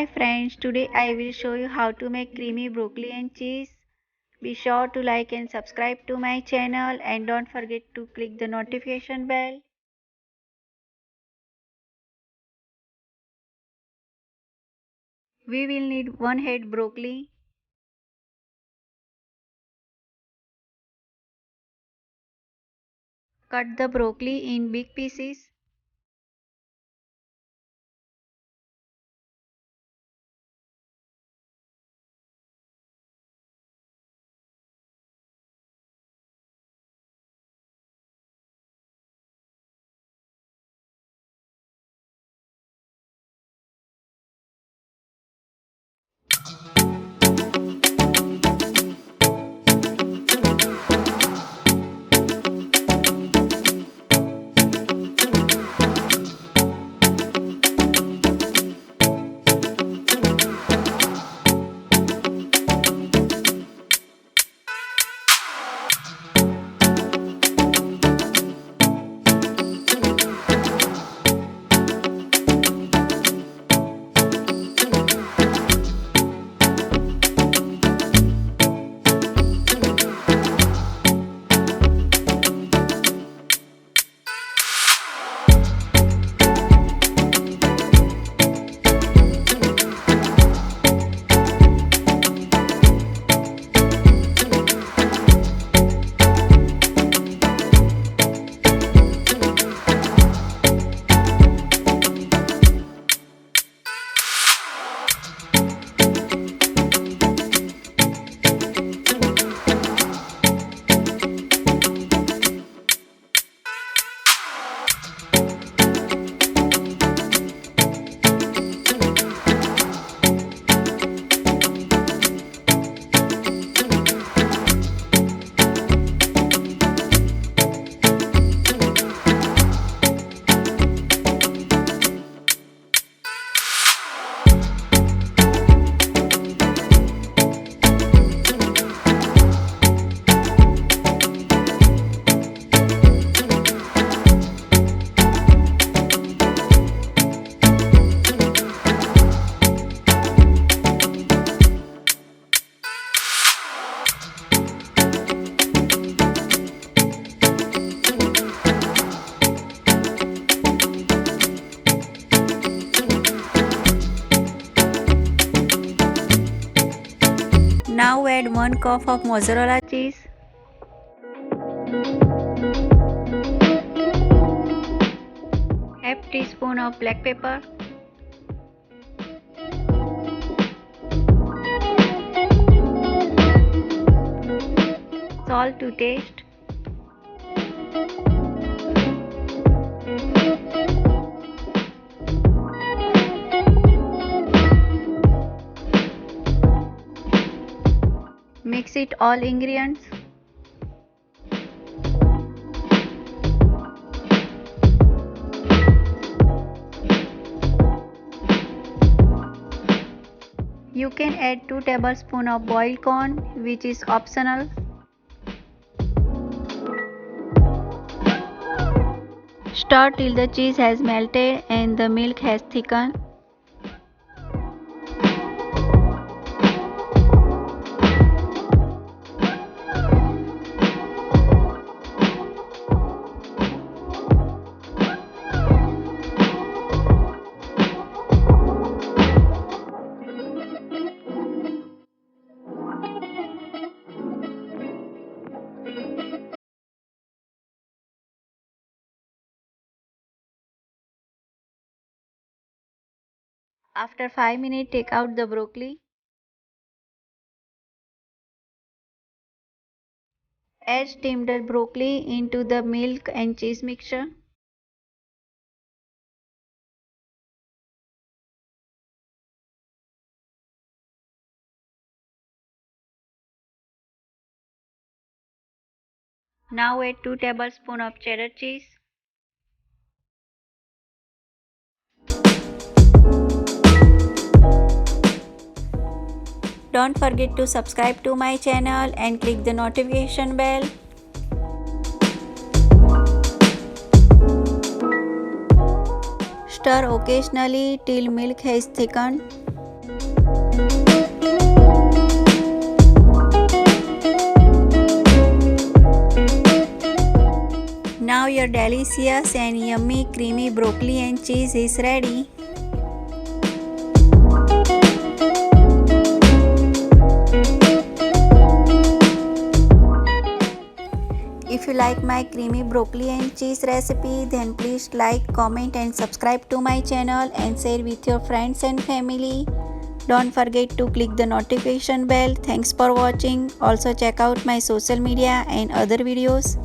Hi friends, today I will show you how to make creamy broccoli and cheese. Be sure to like and subscribe to my channel and don't forget to click the notification bell. We will need 1 head broccoli. Cut the broccoli in big pieces. Now add 1 cup of mozzarella cheese. Half teaspoon of black pepper. Salt to taste. Mix it all ingredients. You can add 2 tablespoons of boiled corn, which is optional. Stir till the cheese has melted and the milk has thickened. After 5 minutes, take out the broccoli. Add steamed broccoli into the milk and cheese mixture. Now add 2 tablespoons of cheddar cheese. Don't forget to subscribe to my channel and click the notification bell. Stir occasionally till milk has thickened. Now your delicious and yummy creamy broccoli and cheese is ready. If you like my creamy broccoli and cheese recipe, then please like, comment and subscribe to my channel and share with your friends and family. Don't forget to click the notification bell. Thanks for watching. Also check out my social media and other videos.